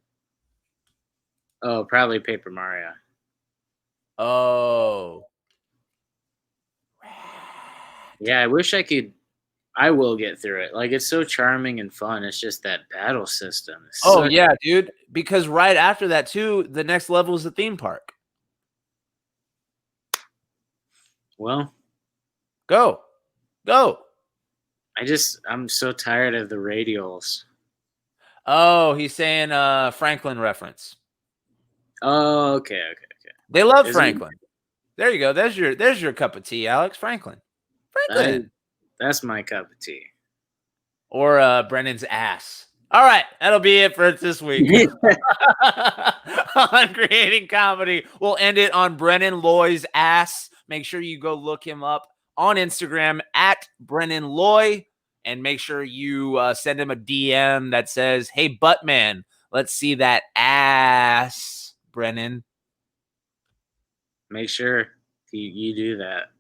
Oh, probably Paper Mario. Oh. Yeah, I wish I could. I will get through it. Like, it's so charming and fun. It's just that battle system. Oh, yeah, dude. Because right after that, too, the next level is the theme park. Well, go. I'm so tired of the radials. Oh, he's saying Franklin reference. Oh, okay. They love Franklin. There you go. There's your cup of tea, Alex. Franklin. That's my cup of tea. Or Brennan's ass. All right, that'll be it for this week. On Creating Comedy, we'll end it on Brennan Loy's ass. Make sure you go look him up on Instagram at Brennan Loy, and make sure you send him a DM that says, "Hey, Buttman, let's see that ass, Brennan." Make sure you do that.